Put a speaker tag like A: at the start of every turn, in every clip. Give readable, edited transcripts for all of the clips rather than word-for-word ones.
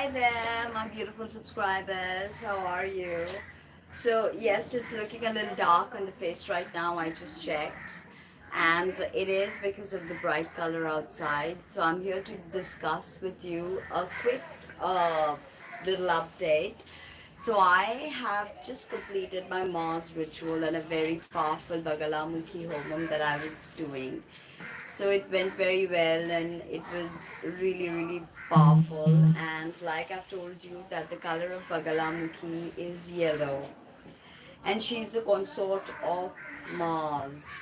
A: Hi there, my beautiful subscribers. How are you? So, yes, it's looking a little dark on the face right now. I just checked. And it is because of the bright color outside. So, I'm here to discuss with you a quick little update. So, I have just completed my Mars ritual and a very powerful Bagalamukhi Homam that I was doing. So it went very well and it was really, really powerful. And like I've told you, that the color of Bagalamukhi is yellow. And she's a consort of Mars.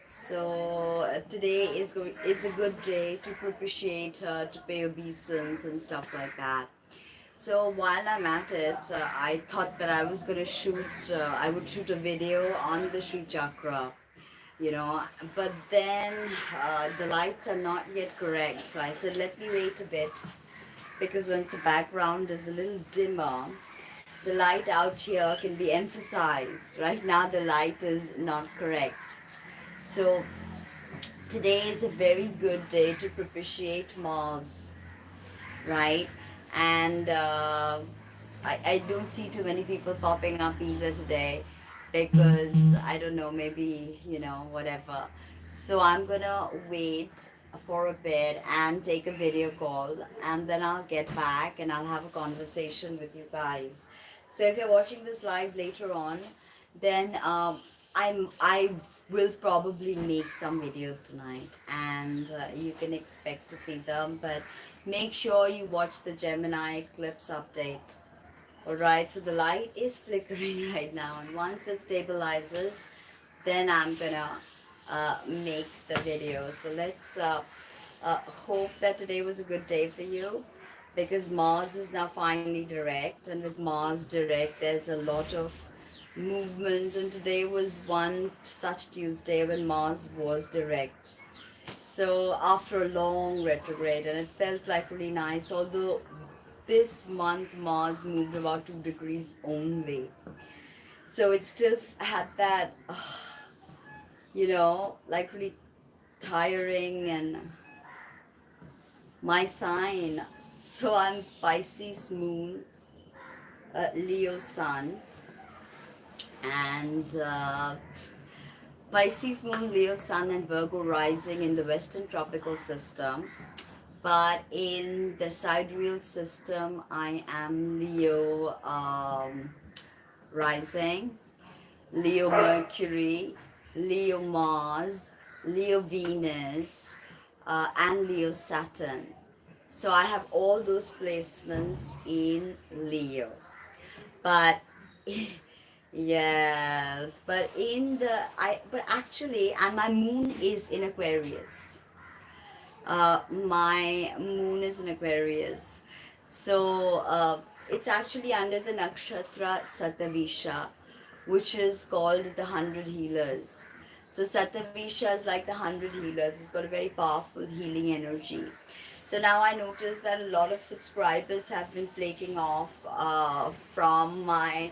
A: So today is a good day to propitiate her, to pay obeisance and stuff like that. So while I'm at it, I thought that I would shoot a video on the Sri Chakra, you know, but then the lights are not yet correct. So I said, let me wait a bit because once the background is a little dimmer, the light out here can be emphasized. Right now, the light is not correct. So today is a very good day to propitiate Mars, right? And I don't see too many people popping up either today because I don't know, maybe, whatever. So I'm gonna wait for a bit and take a video call, and then I'll get back and I'll have a conversation with you guys. So if you're watching this live later on, then I will probably make some videos tonight, and you can expect to see them. But make sure you watch the Gemini eclipse update. Alright, so the light is flickering right now, and once it stabilizes, then I'm gonna make the video. So let's hope that today was a good day for you, because Mars is now finally direct, and with Mars direct, there's a lot of movement, and today was one such Tuesday when Mars was direct. So after a long retrograde, and it felt like really nice, although this month Mars moved about 2 degrees only. So it still had that, like really tiring. And my sign, so I'm Pisces moon, Leo sun, and Pisces moon, Leo sun, and Virgo rising in the Western tropical system. But in the sidereal system, I am Leo rising, Leo Mercury, Leo Mars, Leo Venus, and Leo Saturn. So I have all those placements in Leo. But yes, but actually, and my moon is in Aquarius. My moon is in Aquarius. So it's actually under the nakshatra Satavisha, which is called the 100 healers. So Satavisha is like the 100 healers. It's got a very powerful healing energy. So now I notice that a lot of subscribers have been flaking off from my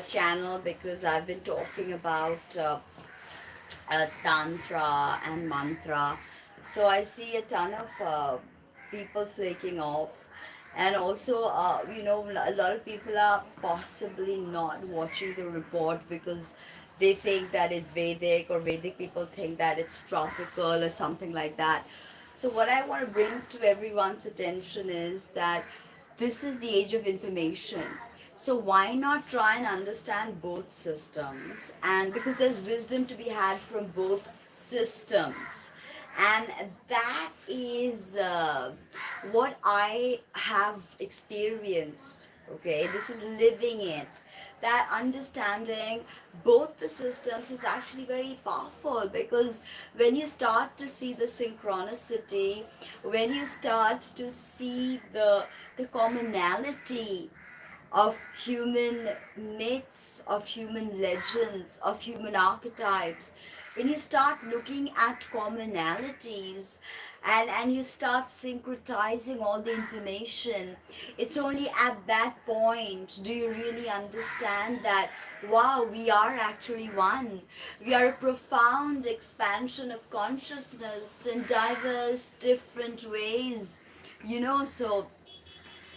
A: channel, because I've been talking about Tantra and Mantra. So I see a ton of people flaking off. And also, a lot of people are possibly not watching the report because they think that it's Vedic, or Vedic people think that it's tropical or something like that. So what I want to bring to everyone's attention is that this is the age of information. So why not try and understand both systems? And because there's wisdom to be had from both systems. And that is what I have experienced. Okay, this is living it. That understanding both the systems is actually very powerful, because when you start to see the synchronicity, when you start to see the commonality of human myths, of human legends, of human archetypes, when you start looking at commonalities, and you start syncretizing all the information, it's only at that point do you really understand that, wow, we are actually one. We are a profound expansion of consciousness in diverse different ways. So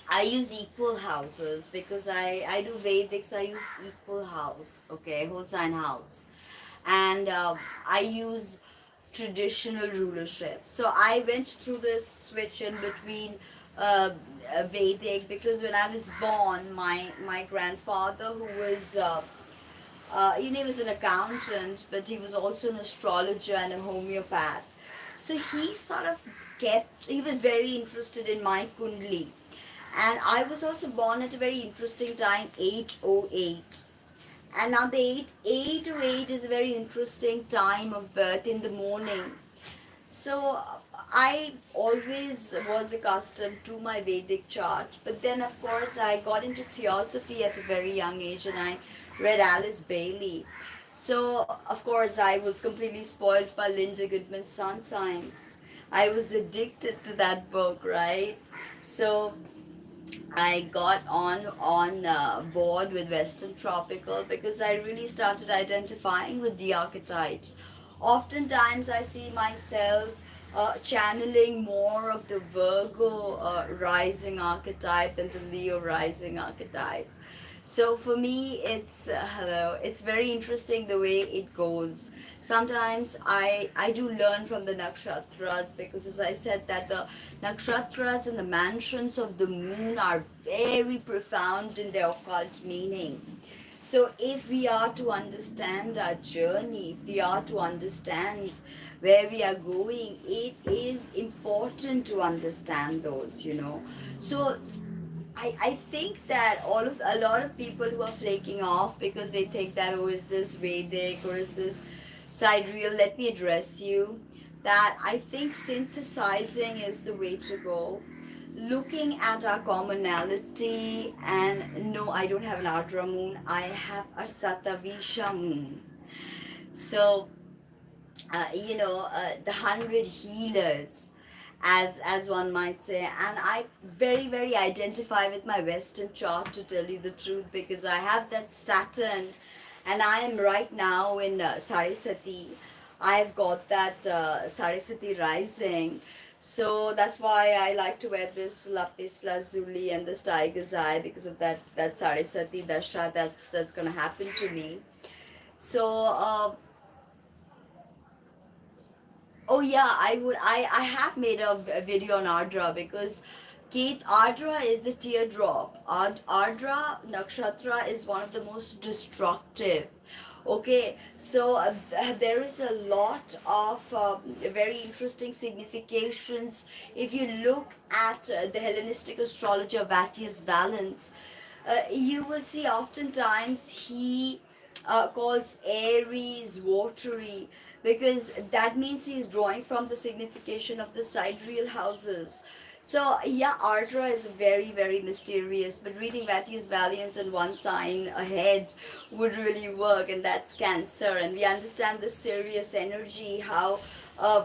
A: I use equal houses because I do Vedic, so I use equal house, okay, whole sign house. And I use traditional rulership. So I went through this switch in between Vedic, because when I was born, my grandfather, who was he was an accountant, but he was also an astrologer and a homeopath. So he sort of he was very interested in my kundli. And I was also born at a very interesting time, 808. And now the 808 is a very interesting time of birth in the morning. So I always was accustomed to my Vedic chart, but then of course I got into theosophy at a very young age, and I read Alice Bailey. So of course I was completely spoiled by Linda Goodman's Sun Signs. I was addicted to that book, right? So I got on board with Western Tropical because I really started identifying with the archetypes. Oftentimes, I see myself channeling more of the Virgo rising archetype than the Leo rising archetype. So for me, it's hello. It's very interesting the way it goes. Sometimes I do learn from the nakshatras, because, as I said, that the nakshatras and the mansions of the moon are very profound in their occult meaning. So if we are to understand our journey, if we are to understand where we are going, it is important to understand those. So I think that a lot of people who are flaking off because they think that, oh, is this Vedic or is this sidereal, let me address you that I think synthesizing is the way to go. Looking at our commonality, and no, I don't have an Adra moon, I have a Satavisha moon. So the 100 healers, as one might say. And I very, very identify with my Western chart, to tell you the truth, because I have that Saturn, and I am right now in Saraswati. I've got that Saraswati rising. So that's why I like to wear this lapis lazuli and this tiger's eye, because of that Saraswati dasha that's gonna happen to me. So oh yeah, I have made a video on Adra, because Kate, Adra is the teardrop. Adra nakshatra is one of the most destructive. Okay, so there is a lot of very interesting significations. If you look at the Hellenistic astrologer Vatius Valens, you will see oftentimes he calls Aries watery, because that means he's drawing from the signification of the sidereal houses. So yeah, Ardra is very, very mysterious, but reading Vatius Valiance on one sign ahead would really work, and that's Cancer. And we understand the serious energy, how uh,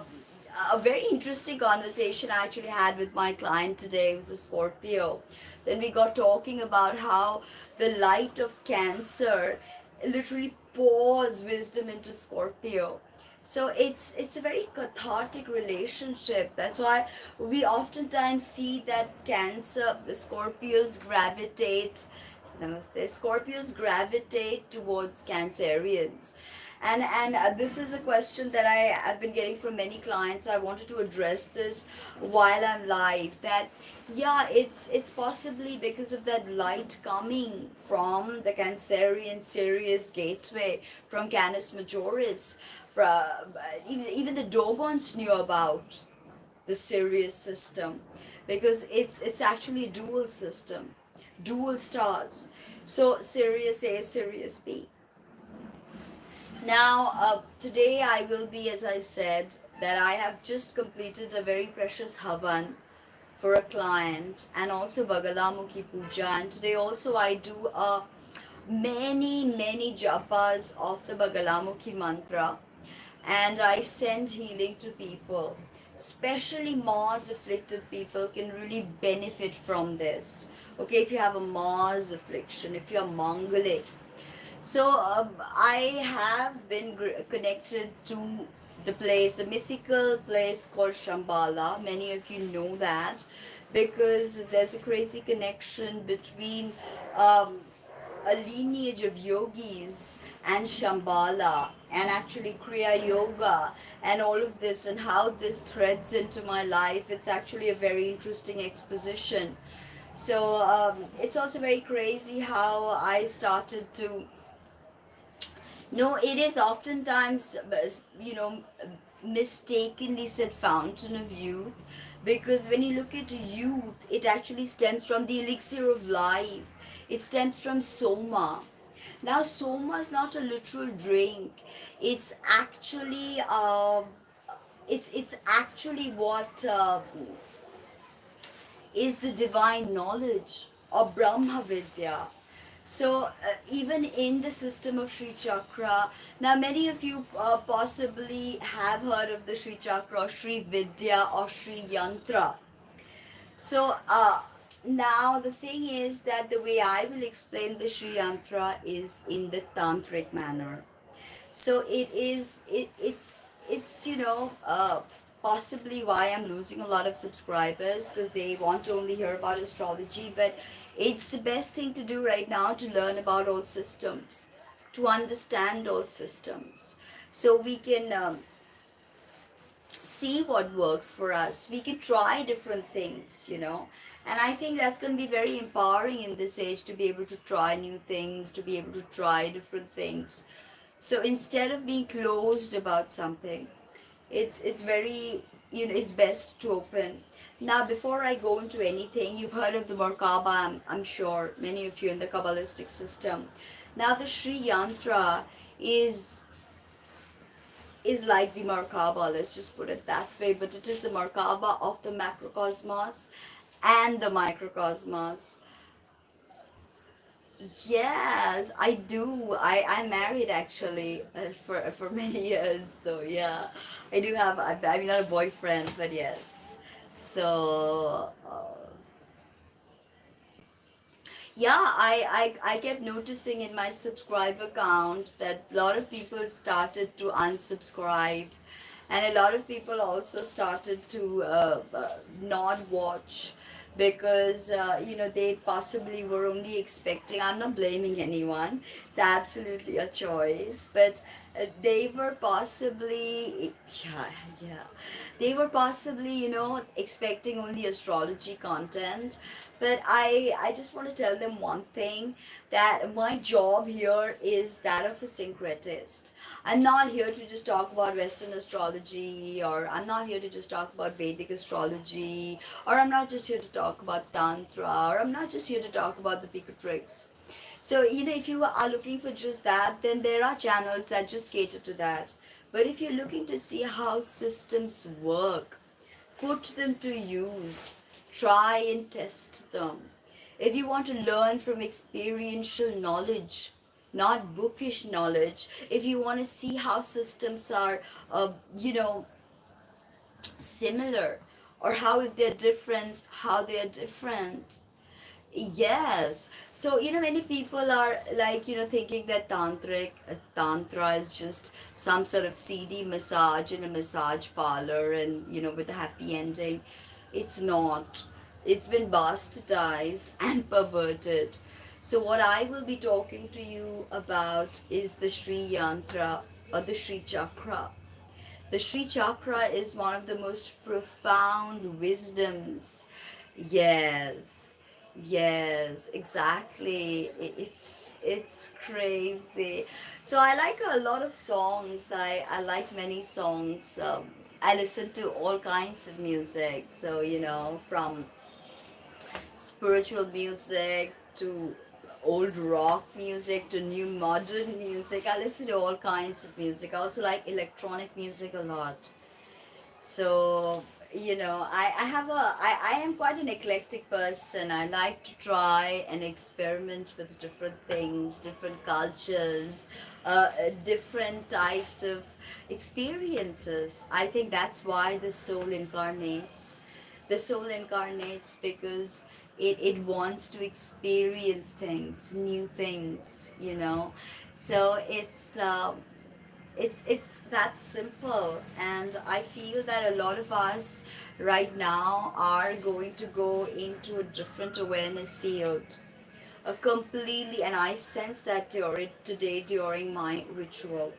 A: a very interesting conversation I actually had with my client today, who's a Scorpio. Then we got talking about how the light of Cancer literally pours wisdom into Scorpio. So it's a very cathartic relationship. That's why we oftentimes see that Cancer, the Scorpios gravitate, namaste, Scorpios gravitate towards Cancerians. And this is a question that I've been getting from many clients. I wanted to address this while I'm live. That yeah, it's possibly because of that light coming from the Cancerian Sirius gateway, from Canis Majoris. From, even the Dogons knew about the Sirius system, because it's actually a dual system, dual stars. So Sirius A, Sirius B. Now, today I will be, as I said, that I have just completed a very precious Havan for a client, and also Bagalamukhi Puja. And today also I do many japas of the Bagalamukhi mantra, and I send healing to people. Especially Mars afflicted people can really benefit from this. Okay, if you have a Mars affliction, if you're Mangalic, so I have been connected to the place, the mythical place called Shambhala. Many of you know that. because there's a crazy connection between um, a lineage of yogis and Shambhala and actually Kriya Yoga and all of this, and how this threads into my life. It's actually a very interesting exposition. So it's also very crazy how I started to. No, it is oftentimes, mistakenly said fountain of youth, because when you look at youth, it actually stems from the elixir of life. It stems from soma. Now, soma is not a literal drink. It's actually, it's actually what is the divine knowledge of Brahma Vidya. So, even in the system of Sri Chakra, now many of you possibly have heard of the Sri Chakra, or Sri Vidya, or Sri Yantra. So, now the thing is that the way I will explain the Sri Yantra is in the tantric manner. So it's possibly why I'm losing a lot of subscribers, because they want to only hear about astrology. But it's the best thing to do right now, to learn about all systems, to understand all systems, so we can see what works for us. We can try different things. And I think that's going to be very empowering in this age, to be able to try new things, to be able to try different things. So instead of being closed about something, it's very, it's best to open. Now, before I go into anything, you've heard of the Merkaba, I'm sure many of you in the Kabbalistic system. Now, the Sri Yantra is is like the Merkaba, let's just put it that way, but it is the Merkaba of the macrocosmos and the microcosmos. Yes, I do. I'm married actually, for many years. So yeah, I do have. I'm not a boyfriend, but yes. So yeah, I kept noticing in my subscriber count that a lot of people started to unsubscribe, and a lot of people also started to not watch, because they possibly were only expecting. I'm not blaming anyone, it's absolutely a choice, but they were possibly, yeah, they were possibly, expecting only astrology content. But I just want to tell them one thing, that my job here is that of a syncretist. I'm not here to just talk about Western astrology, or I'm not here to just talk about Vedic astrology, or I'm not just here to talk about Tantra, or I'm not just here to talk about the Picatrix. So, if you are looking for just that, then there are channels that just cater to that. But if you're looking to see how systems work, put them to use, try and test them. If you want to learn from experiential knowledge, not bookish knowledge, if you want to see how systems are, similar, or how, if they're different, how they're different. Yes. So, many people are like, thinking that tantra is just some sort of seedy massage in a massage parlor, and, with a happy ending. It's not. It's been bastardized and perverted. So, what I will be talking to you about is the Sri Yantra, or the Sri Chakra. The Sri Chakra is one of the most profound wisdoms. Yes, yes, exactly. It's crazy. So I like a lot of songs. I like many songs. I listen to all kinds of music. So, from spiritual music to old rock music to new modern music. I listen to all kinds of music. I also like electronic music a lot. So, I am quite an eclectic person. I like to try and experiment with different things, different cultures, different types of experiences. I think that's why the soul incarnates. The soul incarnates because it wants to experience things, new things. So it's that simple. And I feel that a lot of us right now are going to go into a different awareness field. A completely, and I sense that today during my ritual.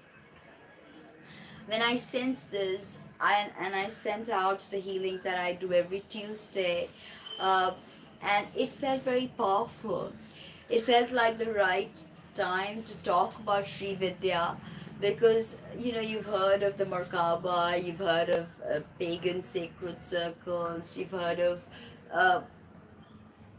A: When I sensed this, and I sent out the healing that I do every Tuesday, uh, and it felt very powerful. It felt like the right time to talk about Sri Vidya, because you've heard of the Merkaba, you've heard of pagan sacred circles, you've heard of uh,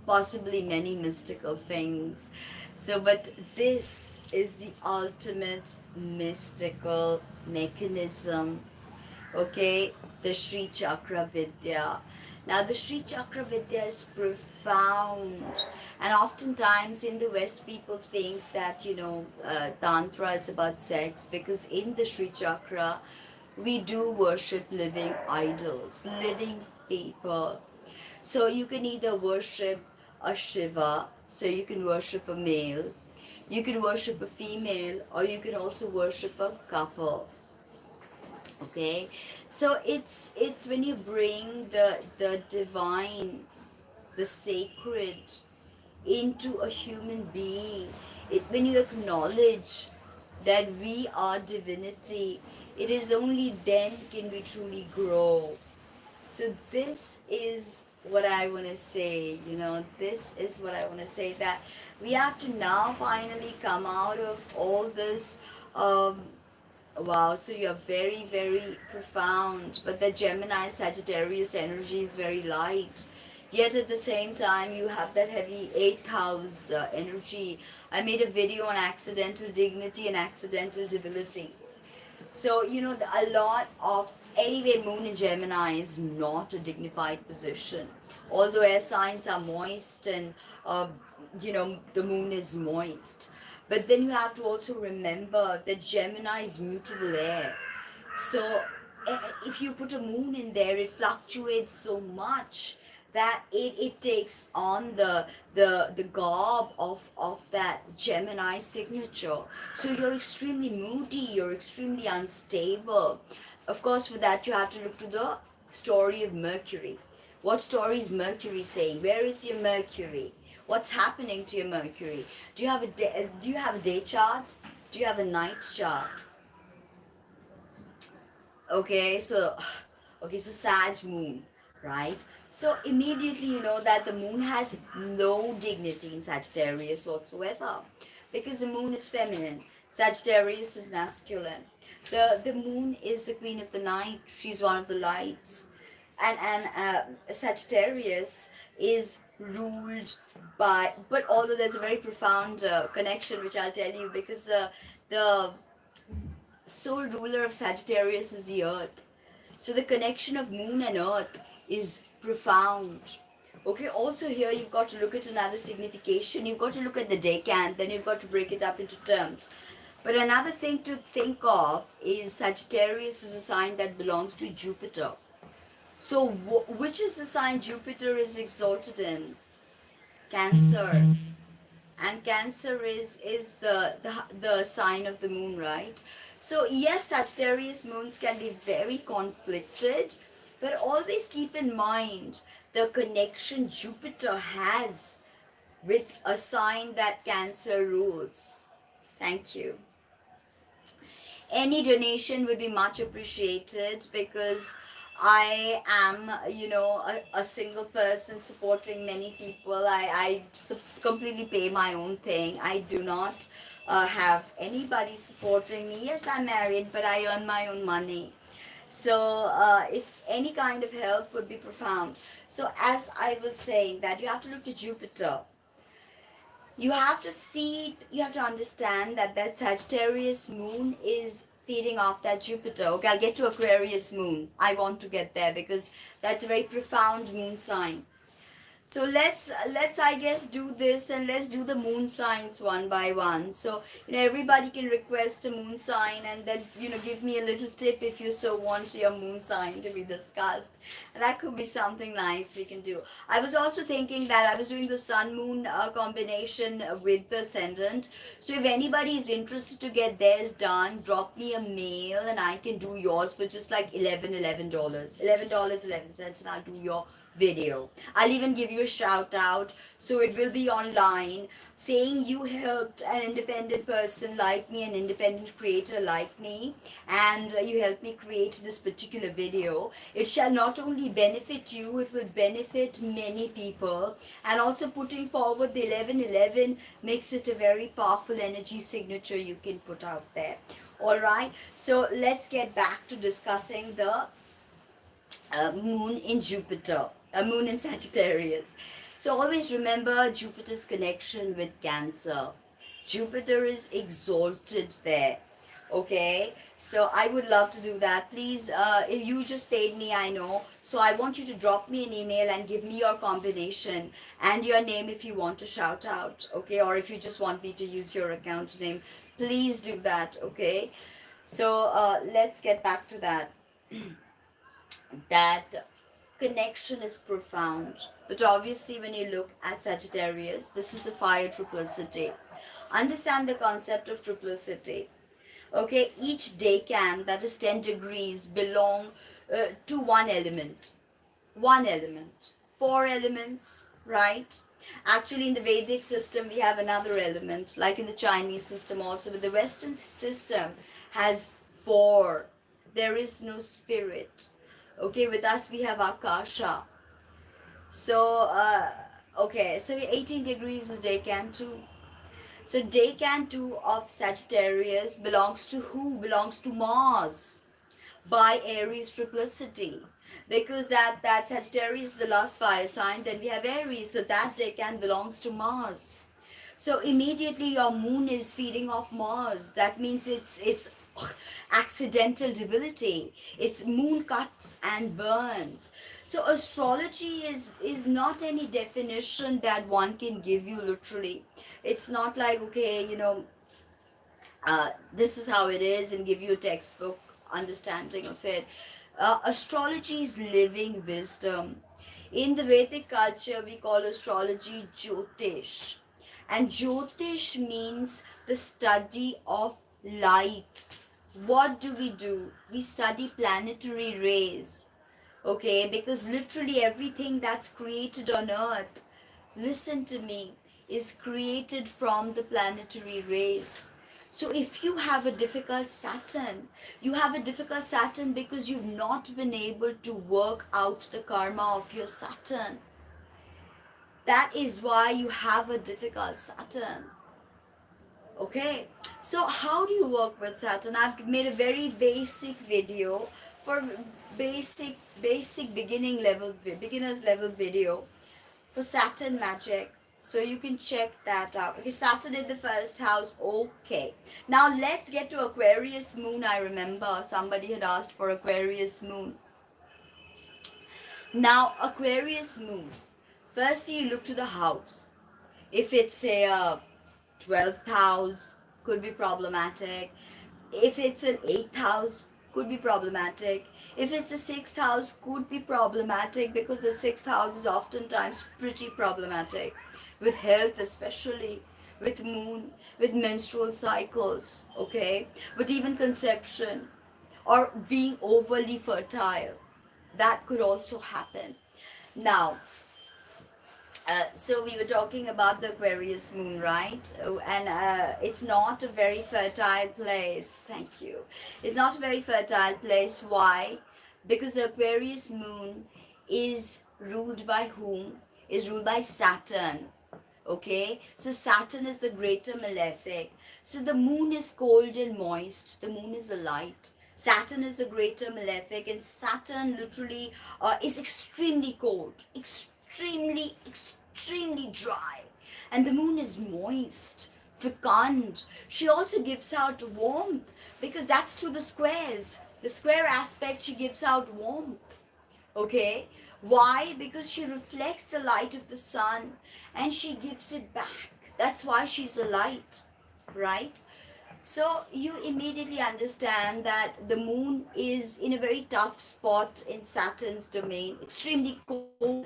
A: possibly many mystical things. So, but this is the ultimate mystical mechanism, okay? The Sri Chakra Vidya. Now, the Sri Chakra Vidya is profound, and oftentimes in the West, people think that Tantra is about sex, because in the Sri Chakra, we do worship living idols, living people. So you can either worship a Shiva, so you can worship a male, you can worship a female, or you can also worship a couple. Okay, so it's when you bring the divine, the sacred into a human being. When you acknowledge that we are divinity, it is only then can we truly grow. So this is what I want to say, this is what I want to say, that we have to now finally come out of all this. Wow, so you're very, very profound, but the Gemini Sagittarius energy is very light. Yet at the same time, you have that heavy 8th house energy. I made a video on accidental dignity and accidental debility. So, a lot of, anyway, Moon in Gemini is not a dignified position. Although air signs are moist and, the Moon is moist. But then you have to also remember that Gemini is mutable air. So, if you put a Moon in there, it fluctuates so much that it takes on the garb of that Gemini signature. So you're extremely moody, you're extremely unstable. Of course, for that you have to look to the story of Mercury. What story is Mercury saying? Where is your Mercury? What's happening to your Mercury? Do you have a day chart? Do you have a night chart? Okay, so Sag Moon, right? So immediately you know that the Moon has no dignity in Sagittarius whatsoever, because the Moon is feminine, Sagittarius is masculine. The Moon is the queen of the night. She's one of the lights, and Sagittarius is ruled by. But although there's a very profound connection, which I'll tell you, because the sole ruler of Sagittarius is the Earth. So the connection of Moon and Earth is profound. Okay, also here you've got to look at another signification. You've got to look at the decan, then you've got to break it up into terms. But another thing to think of is Sagittarius is a sign that belongs to Jupiter. So which is the sign Jupiter is exalted in? Cancer. And Cancer is the sign of the Moon, right? So yes, Sagittarius moons can be very conflicted, but always keep in mind the connection Jupiter has with a sign that Cancer rules. Thank you. Any donation would be much appreciated, because I am, a single person supporting many people. I completely pay my own thing. I do not have anybody supporting me. Yes, I'm married, but I earn my own money. So if any kind of help would be profound. So as I was saying, that you have to look to Jupiter. You have to understand that Sagittarius moon is feeding off that Jupiter. Okay, I'll get to Aquarius moon. I want to get there because that's a very profound moon sign. So let's I guess do this, and let's do the moon signs one by one. So everybody can request a moon sign, and then give me a little tip if you so want your moon sign to be discussed. And that could be something nice we can do. I was also thinking that I was doing the sun moon combination with the ascendant. So if anybody is interested to get theirs done, drop me a mail and I can do yours for just like $11, $11.11, and I'll do your video. I'll even give you a shout out, so it will be online, saying you helped an independent person like me, an independent creator like me, and you helped me create this particular video. It shall not only benefit you, it will benefit many people. And also putting forward the 1111 makes it a very powerful energy signature you can put out there. All right, so let's get back to discussing the moon in Jupiter, a moon in Sagittarius. So always remember Jupiter's connection with Cancer. Jupiter is exalted there. Okay, so I would love to do that. Please, if you just paid me, I know. So I want you to drop me an email and give me your combination and your name if you want to shout out. Okay, or if you just want me to use your account name, please do that. Okay, so let's get back to that. That connection is profound. But obviously, when you look at Sagittarius, this is the fire triplicity. Understand the concept of triplicity. Okay, each decan, that is 10 degrees, belong to one element. One element. 4 elements, right? Actually, in the Vedic system, we have another element, like in the Chinese system also. But the Western system has 4. There is no spirit. Okay, with us we have Akasha. So, okay, so 18 degrees is decan 2. So decan 2 of Sagittarius belongs to who? Belongs to Mars by Aries triplicity. Because that Sagittarius is the last fire sign, then we have Aries, so that decan belongs to Mars. So immediately your moon is feeding off Mars. That means it's accidental debility. It's moon cuts and burns. So astrology is not any definition that one can give you literally. It's not like, okay, this is how it is, and give you a textbook understanding of it. Astrology is living wisdom. In the Vedic culture, we call astrology Jyotish. And Jyotish means the study of light. What do? We study planetary rays. Okay, because literally everything that's created on earth, listen to me, is created from the planetary rays. So if you have a difficult Saturn, you have a difficult Saturn because you've not been able to work out the karma of your Saturn. That is why you have a difficult Saturn. Okay, so how do you work with Saturn? I've made a very basic video for basic beginners level video for Saturn magic. So you can check that out. Okay, Saturn in the first house. Okay, now let's get to Aquarius moon. I remember somebody had asked for Aquarius moon. Now Aquarius moon, first you look to the house. If it's a 12th house, could be problematic. If it's an 8th house, could be problematic. If it's a 6th house, could be problematic, because the 6th house is oftentimes pretty problematic with health, especially with moon, with menstrual cycles, okay, with even conception or being overly fertile. That could also happen. Now, so we were talking about the Aquarius moon, right? And it's not a very fertile place. Thank you. It's not a very fertile place. Why? Because the Aquarius moon is ruled by whom? Is ruled by Saturn. Okay? So Saturn is the greater malefic. So the moon is cold and moist. The moon is a light. Saturn is the greater malefic, and Saturn literally is extremely cold. Extremely dry, and the moon is moist, fecund. She also gives out warmth, because that's through the squares. The square aspect, she gives out warmth. Okay, Why? Because she reflects the light of the sun and she gives it back. That's why she's a light, right? So you immediately understand that the moon is in a very tough spot in Saturn's domain, extremely cold.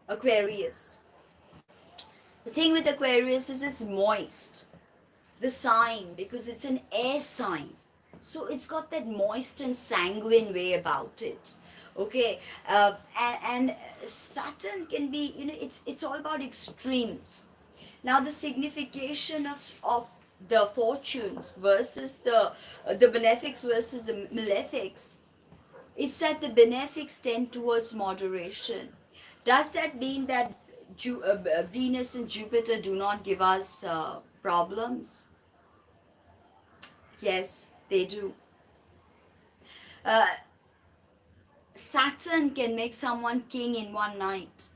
A: Aquarius. The thing with Aquarius is it's moist. The sign, because it's an air sign. So it's got that moist and sanguine way about it. Okay, and Saturn can be, it's all about extremes. Now the signification of the fortunes versus the benefics versus the malefics is that the benefics tend towards moderation. Does that mean that Venus and Jupiter do not give us problems? Yes, they do. Uh, Saturn can make someone king in one night.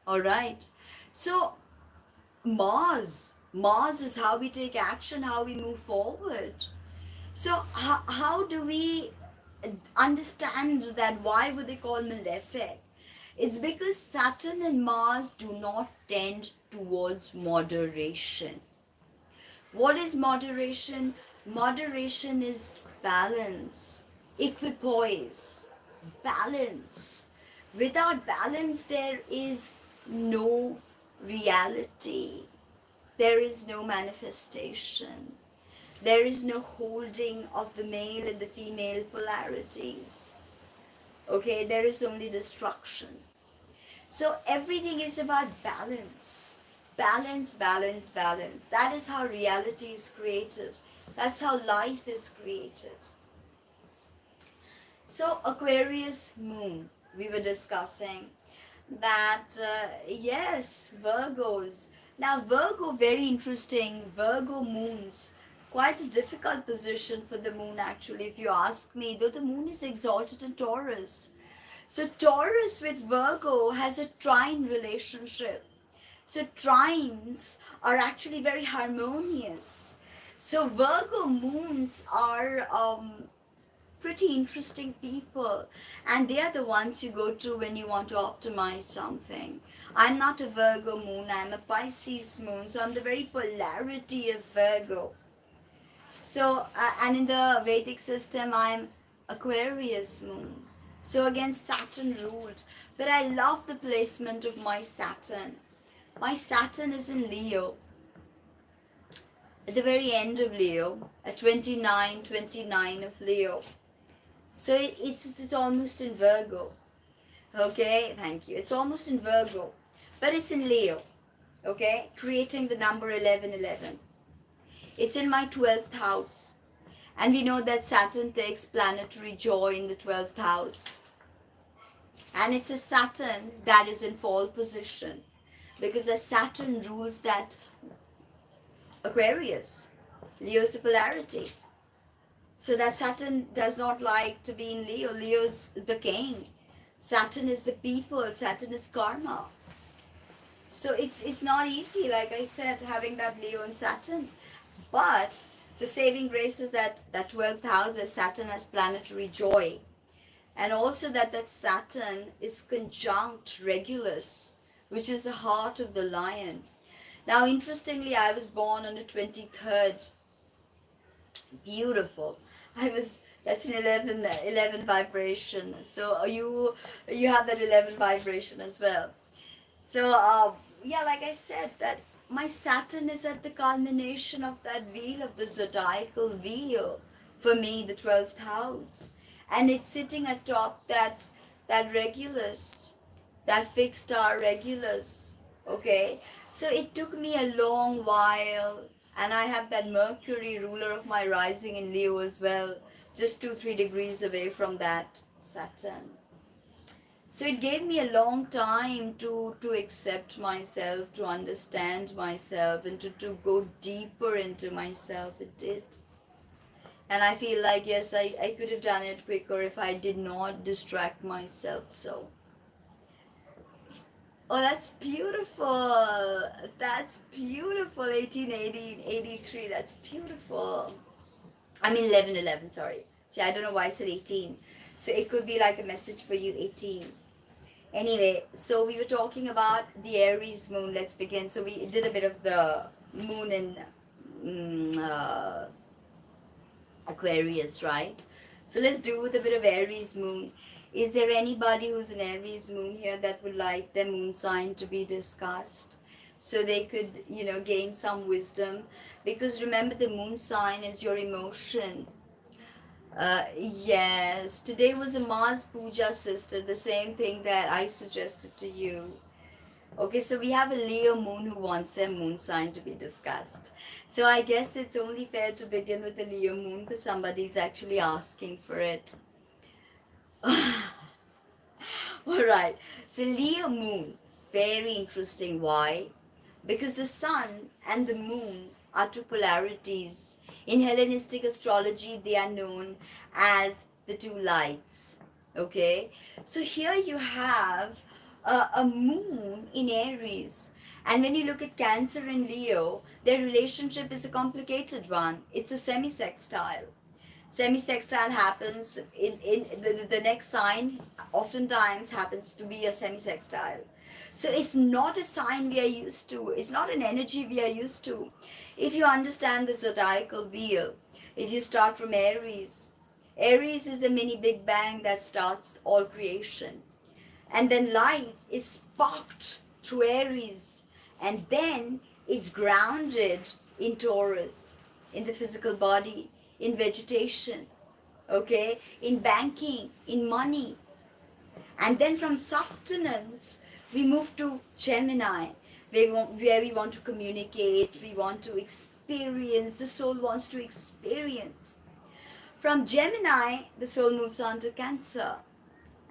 A: Alright? So, Mars is how we take action, how we move forward. So, how do we understand that? Why would they call malefic? It's because Saturn and Mars do not tend towards moderation. What is moderation? Moderation is balance, equipoise, balance. Without balance, there is no reality. There is no manifestation. There is no holding of the male and the female polarities. Okay, there is only destruction. So everything is about balance. Balance, balance, balance. That is how reality is created. That's how life is created. So Aquarius moon, we were discussing that, yes, Virgos. Now Virgo, very interesting. Virgo moons, quite a difficult position for the moon actually, if you ask me, though the moon is exalted in Taurus. So Taurus with Virgo has a trine relationship. So trines are actually very harmonious. So Virgo moons are pretty interesting people, and they are the ones you go to when you want to optimize something. I'm not a Virgo moon, I'm a Pisces moon, so I'm the very polarity of Virgo. So, and in the Vedic system, I'm Aquarius moon. So again, Saturn ruled. But I love the placement of my Saturn. My Saturn is in Leo. At the very end of Leo, at 29 of Leo. So it's almost in Virgo. Okay, thank you. It's almost in Virgo. But it's in Leo. Okay, creating the number 1111. It's in my 12th house. And we know that Saturn takes planetary joy in the 12th house. And it's a Saturn that is in fall position. Because a Saturn rules that Aquarius. Leo's a polarity. So that Saturn does not like to be in Leo. Leo's the king. Saturn is the people. Saturn is karma. So it's not easy, like I said, having that Leo and Saturn. But the saving grace is that 12th house is Saturn as planetary joy. And also that Saturn is conjunct Regulus, which is the heart of the lion. Now, interestingly, I was born on the 23rd. Beautiful. That's an 11 vibration. So you have that 11 vibration as well. So, yeah, like I said, that my Saturn is at the culmination of that wheel, of the zodiacal wheel. For me, the 12th house. And it's sitting atop that Regulus, that fixed star Regulus. Okay, so it took me a long while, and I have that Mercury, ruler of my rising in Leo as well, just 2-3 degrees away from that Saturn. So it gave me a long time to accept myself, to understand myself, and to go deeper into myself. It did. And I feel like, yes, I could have done it quicker if I did not distract myself so. Oh, that's beautiful. That's beautiful. 1883. That's beautiful. I mean 1111, sorry. See, I don't know why I said 18. So it could be like a message for you, 18. Anyway, so we were talking about the Aries moon. Let's begin. So we did a bit of the moon in Aquarius, right? So let's do with a bit of Aries moon. Is there anybody who's an Aries moon here that would like their moon sign to be discussed? So they could, gain some wisdom. Because remember, the moon sign is your emotion. Yes, today was a Mars Puja, sister, the same thing that I suggested to you. Okay, so we have a Leo moon who wants their moon sign to be discussed. So I guess it's only fair to begin with the Leo moon because somebody's actually asking for it. Alright, so Leo moon, very interesting. Why? Because the sun and the moon are two polarities. In Hellenistic astrology, they are known as the two lights. Okay, so here you have a moon in Aries, and when you look at Cancer and Leo, their relationship is a complicated one. It's a semi-sextile. Semi-sextile happens in the next sign oftentimes happens to be a semi-sextile. So it's not a sign we are used to. It's not an energy we are used to. If you understand the zodiacal wheel, if you start from Aries, Aries is the mini Big Bang that starts all creation. And then life is sparked through Aries. And then it's grounded in Taurus, in the physical body, in vegetation, okay, in banking, in money. And then from sustenance, we move to Gemini, where we want to communicate, we want to experience, the soul wants to experience. From Gemini, the soul moves on to Cancer.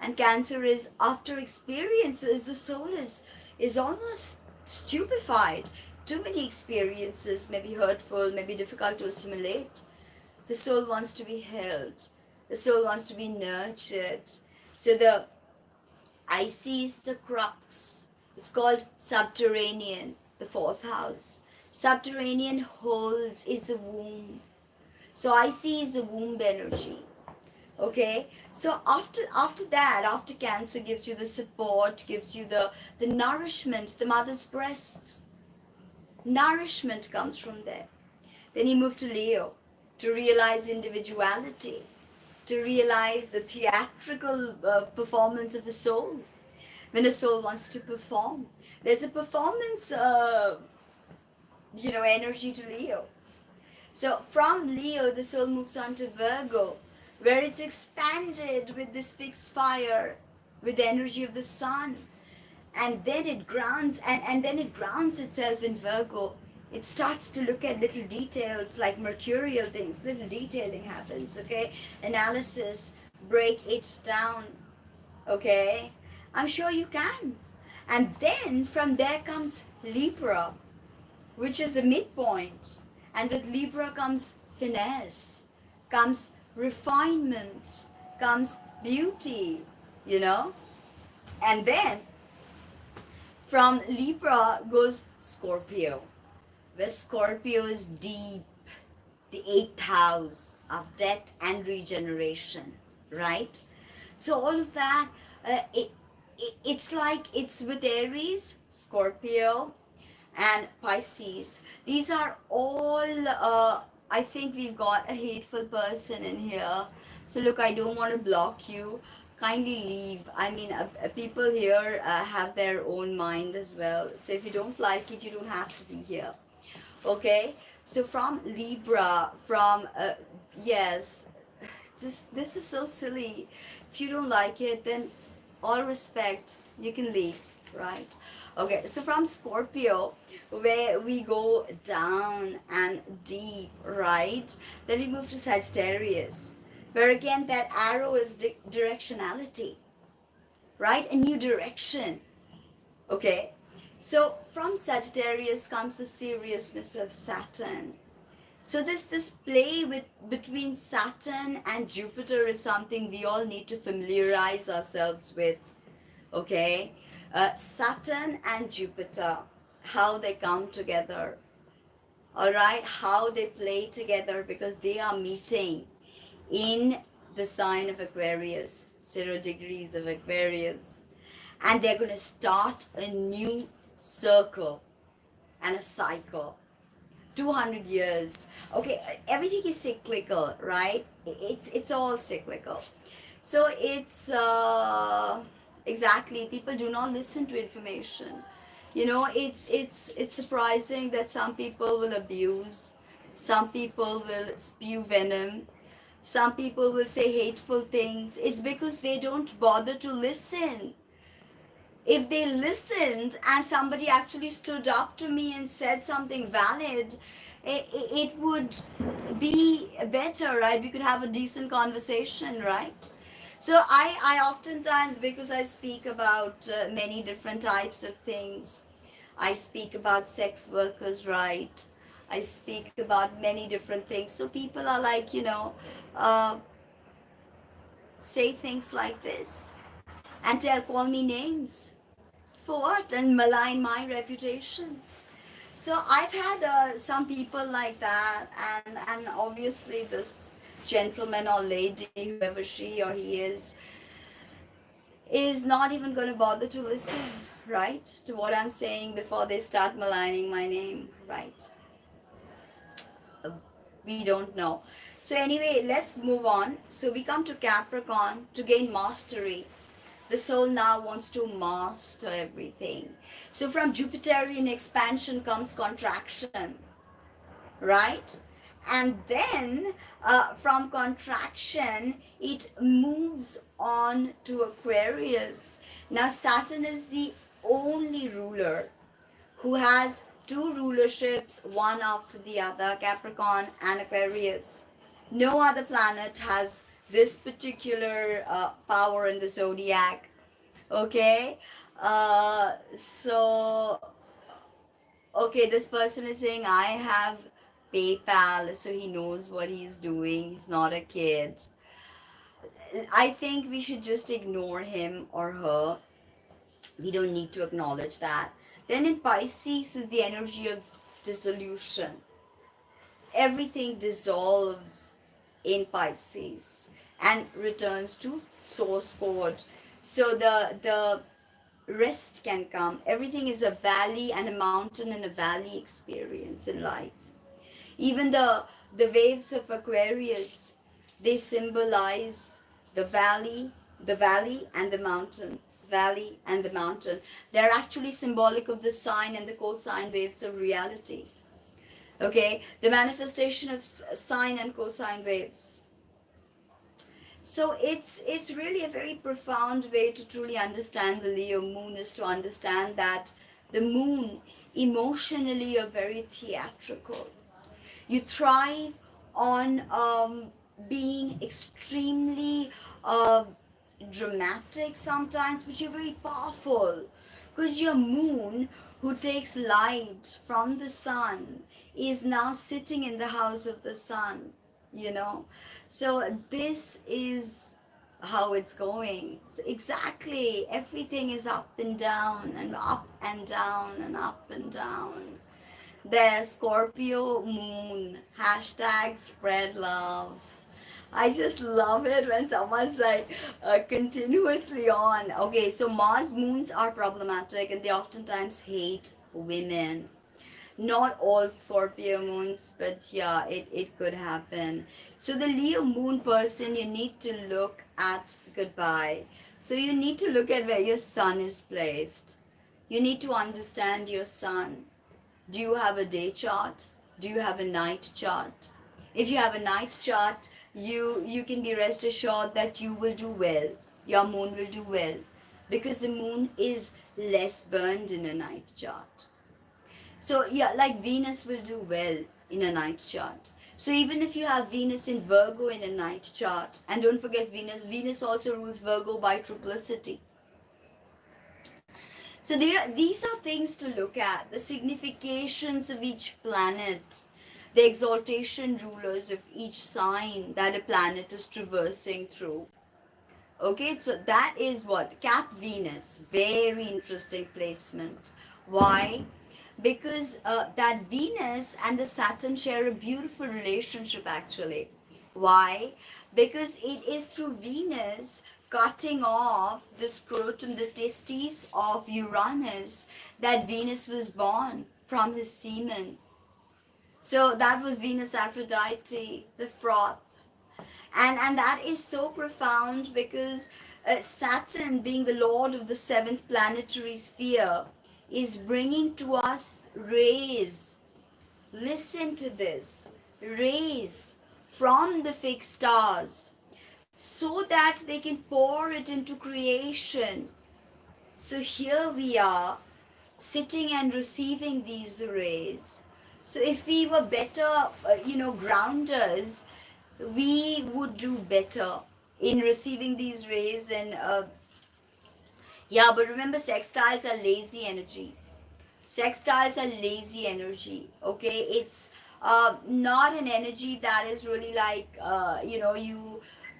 A: And Cancer is, after experiences, the soul is almost stupefied. Too many experiences, maybe hurtful, maybe difficult to assimilate. The soul wants to be held. The soul wants to be nurtured. So the IC is the crux. It's called subterranean, the fourth house. Subterranean holds is the womb. So IC is the womb energy. Okay, so after that, after Cancer gives you the support, gives you the nourishment, the mother's breasts. Nourishment comes from there. Then you move to Leo to realize individuality, to realize the theatrical performance of a soul. When a soul wants to perform, there's a performance, energy to Leo. So from Leo, the soul moves on to Virgo, where it's expanded with this fixed fire, with the energy of the sun. And then it grounds, and then it grounds itself in Virgo. It starts to look at little details like mercurial things, little detailing happens, okay? Analysis, break it down, okay? I'm sure you can. And then from there comes Libra, which is the midpoint. And with Libra comes finesse, comes refinement, comes beauty, And then from Libra goes Scorpio, where Scorpio is deep, the 8th house of death and regeneration, right? So all of that, it's like it's with Aries, Scorpio, and Pisces. These are all, I think we've got a hateful person in here. So look, I don't want to block you. Kindly leave. I mean, people here have their own mind as well. So if you don't like it, you don't have to be here. Okay? So from Libra, yes, just this is so silly. If you don't like it, then all respect, you can leave, right? Okay, so from Scorpio, where we go down and deep, right? Then we move to Sagittarius, where again that arrow is directionality, right? A new direction, okay? So from Sagittarius comes the seriousness of Saturn. So this play between Saturn and Jupiter is something we all need to familiarize ourselves with, okay? Saturn and Jupiter, how they come together, all right? How they play together, because they are meeting in the sign of Aquarius, 0 degrees of Aquarius, and they're going to start a new circle and a cycle. 200 years. Okay, everything is cyclical, right? It's all cyclical. So it's exactly, people do not listen to information. You know, it's surprising that some people will abuse, some people will spew venom, some people will say hateful things. It's because they don't bother to listen. If they listened and somebody actually stood up to me and said something valid, it would be better, right? We could have a decent conversation, right? So I oftentimes, because I speak about many different types of things, I speak about sex workers' right, I speak about many different things. So people are like, uh, say things like this and call me names. For what? And malign my reputation. So I've had some people like that, and obviously this gentleman or lady, whoever she or he is not even going to bother to listen, right, to what I'm saying before they start maligning my name, right? We don't know. So anyway, let's move on. So we come to Capricorn to gain mastery. The soul now wants to master everything. So from Jupiterian expansion comes contraction, right? And then from contraction, it moves on to Aquarius. Now, Saturn is the only ruler who has two rulerships, one after the other, Capricorn and Aquarius. No other planet has this particular power in the zodiac. Okay, so okay, this person is saying I have PayPal, so he knows what he's doing. He's not a kid. I think we should just ignore him or her. We don't need to acknowledge that. Then in Pisces is the energy of dissolution. Everything dissolves in Pisces and returns to source code. So the rest can come. Everything is a valley and a mountain and a valley experience in life. Even the waves of Aquarius, they symbolize the valley and the mountain. Valley and the mountain. They're actually symbolic of the sine and the cosine waves of reality. Okay, the manifestation of sine and cosine waves. So it's really a very profound way to truly understand the Leo moon, is to understand that the moon, emotionally, you're very theatrical. You thrive on being extremely dramatic sometimes, but you're very powerful because your moon, who takes light from the sun, is now sitting in the house of the sun, you know. So this is how it's going. So exactly, everything is up and down and up and down and up and down. There's Scorpio moon, hashtag spread love. I just love it when someone's like continuously on. Okay, so Mars moons are problematic and they oftentimes hate women. Not all Scorpio moons, but yeah, it could happen. So the Leo moon person, you need to look at goodbye. So you need to look at where your sun is placed. You need to understand your sun. Do you have a day chart? Do you have a night chart? If you have a night chart, you can be rest assured that you will do well. Your moon will do well because the moon is less burned in a night chart. So yeah, like Venus will do well in a night chart. So even if you have Venus in Virgo in a night chart, and don't forget Venus also rules Virgo by triplicity. So these are things to look at, the significations of each planet, the exaltation rulers of each sign that a planet is traversing through. Okay, so that is what Cap Venus, very interesting placement. Why? Because that Venus and the Saturn share a beautiful relationship actually. Why? because it is through Venus cutting off the scrotum, the testes of Uranus, that Venus was born from his semen. So that was Venus Aphrodite, the froth. And that is so profound because Saturn, being the lord of the seventh planetary sphere, is bringing to us rays. Listen to this, rays from the fixed stars, so that they can pour it into creation. So here we are, sitting and receiving these rays. So if we were better, grounders, we would do better in receiving these rays. And yeah, but remember, sextiles are lazy energy. Sextiles are lazy energy. Okay, it's not an energy that is really like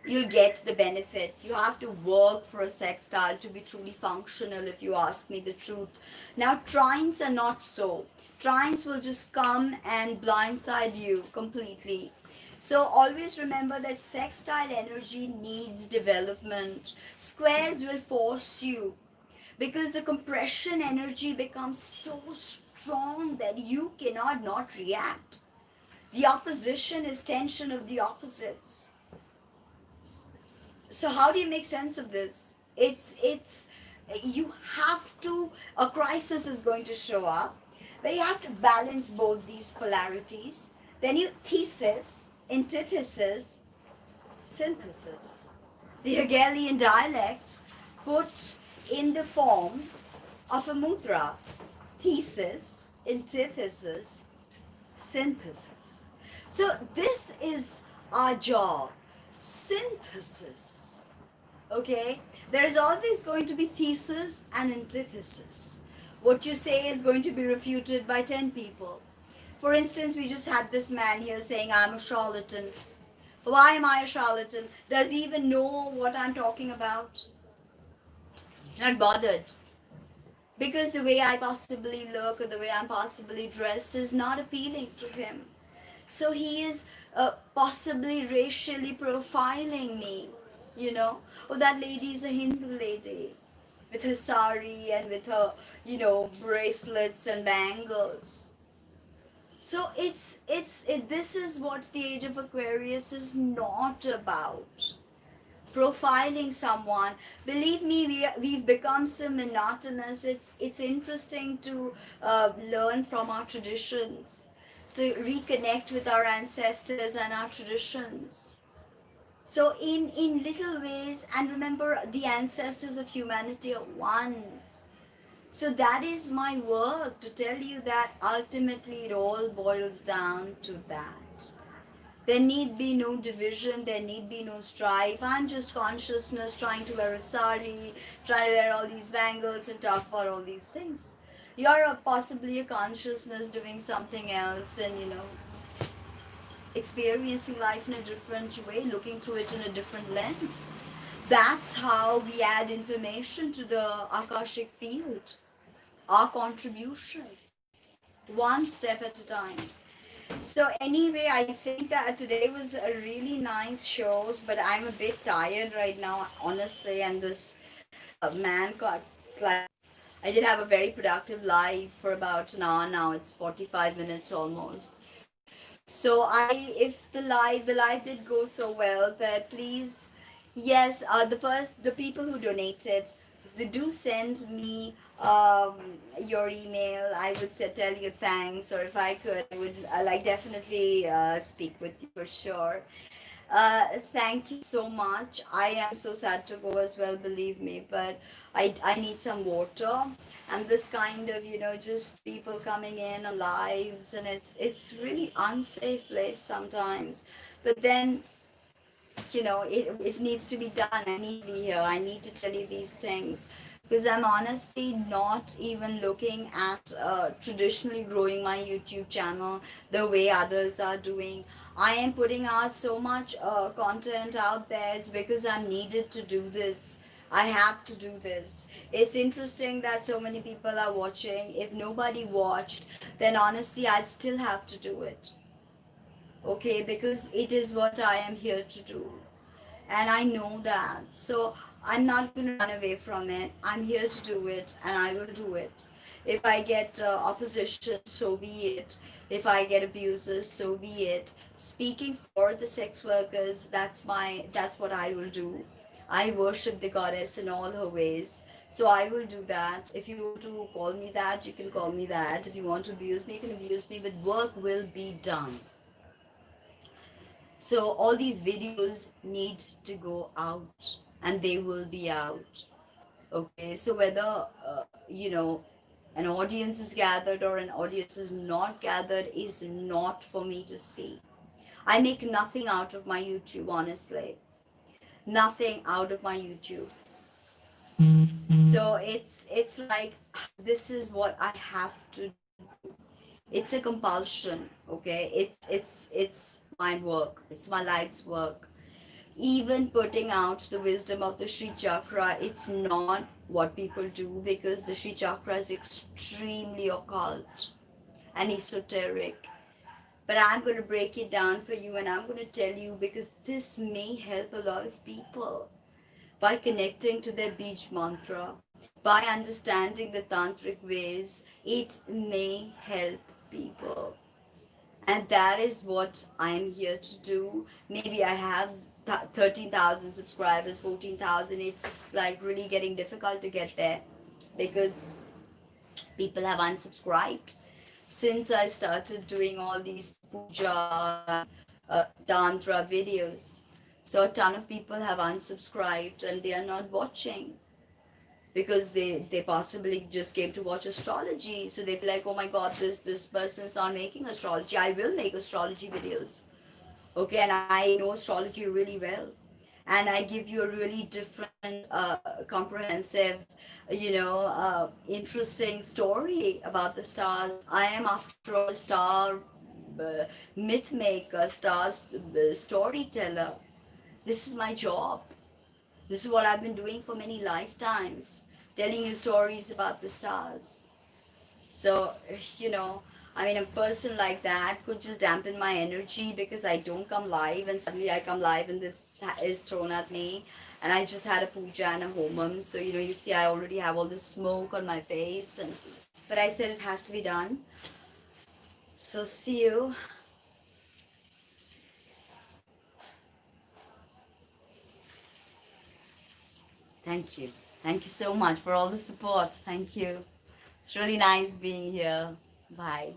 A: you'll get the benefit. You have to work for a sextile to be truly functional, if you ask me the truth. Now, trines are not so. Trines will just come and blindside you completely. So always remember that sextile energy needs development. Squares will force you, because the compression energy becomes so strong that you cannot not react. The opposition is tension of the opposites. So how do you make sense of this? It's you have to, a crisis is going to show up, where you have to balance both these polarities. Then you thesis, antithesis, synthesis. The Hegelian dialect put in the form of a mudra: thesis, antithesis, synthesis. So this is our job, synthesis. Okay, there is always going to be thesis and antithesis. What you say is going to be refuted by 10 people. For instance, we just had this man here saying, I'm a charlatan. Why am I a charlatan? Does he even know what I'm talking about? He's not bothered. Because the way I possibly look or the way I'm possibly dressed is not appealing to him. So he is possibly racially profiling me, Oh, that lady is a Hindu lady with her sari and with her, bracelets and bangles. So this is what the age of Aquarius is not about. Profiling someone. Believe me, we've become so monotonous. It's interesting to learn from our traditions, to reconnect with our ancestors and our traditions. So in little ways, and remember, the ancestors of humanity are one. So that is my work, to tell you that ultimately it all boils down to that. There need be no division, there need be no strife. I'm just consciousness trying to wear a sari, trying to wear all these bangles and talk about all these things. You're possibly a consciousness doing something else and, experiencing life in a different way, looking through it in a different lens. That's how we add information to the Akashic field. Our contribution, one step at a time. So anyway, I think that today was a really nice show, but I'm a bit tired right now, honestly, and this man got like, I did have a very productive live for about an hour now. It's 45 minutes almost. So if the live did go so well, that please, yes, the people who donated, do send me your email. I would say, tell you thanks, or if I could, I would definitely speak with you for sure. Thank you so much. I am so sad to go as well, believe me, but I need some water, and this kind of, just people coming in on lives, and it's really unsafe place sometimes. But then, it needs to be done. I need to be here. I need to tell you these things, because I'm honestly not even looking at traditionally growing my YouTube channel the way others are doing. I am putting out so much content out there. It's because I'm needed to do this. I have to do this. It's interesting that so many people are watching. If nobody watched, then honestly, I'd still have to do it. Okay, because it is what I am here to do. and I know that. So I'm not going to run away from it. I'm here to do it, and I will do it. If I get opposition, so be it. If I get abuses, so be it. Speaking for the sex workers, that's what I will do. I worship the goddess in all her ways. So I will do that. If you want to call me that, you can call me that. If you want to abuse me, you can abuse me, but work will be done. So all these videos need to go out, and they will be out. Okay, so whether an audience is gathered or an audience is not gathered is not for me to see. I make nothing out of my YouTube, honestly. Nothing out of my YouTube. So it's like, this is what I have to do. It's a compulsion, okay? It's my work. It's my life's work. Even putting out the wisdom of the Sri Chakra, it's not what people do, because the Sri Chakra is extremely occult and esoteric. But I'm going to break it down for you, and I'm going to tell you, because this may help a lot of people by connecting to their Bij mantra, by understanding the tantric ways. It may help people, and that is what I'm here to do. Maybe I have 13,000 subscribers, 14,000. It's like really getting difficult to get there, because people have unsubscribed since I started doing all these puja, tantra videos. So a ton of people have unsubscribed, and they are not watching, because they possibly just came to watch astrology. So they feel like, oh my god, this person's not making astrology. I will make astrology videos. Okay, and I know astrology really well, and I give you a really different, comprehensive, interesting story about the stars. I am, after all, a star myth maker, stars storyteller. This is my job. This is what I've been doing for many lifetimes, telling you stories about the stars. So, I mean, a person like that could just dampen my energy, because I don't come live, and suddenly I come live and this is thrown at me. And I just had a puja and a homam. So, you see, I already have all this smoke on my face. But I said it has to be done. So, see you. Thank you. Thank you so much for all the support. Thank you. It's really nice being here. Bye.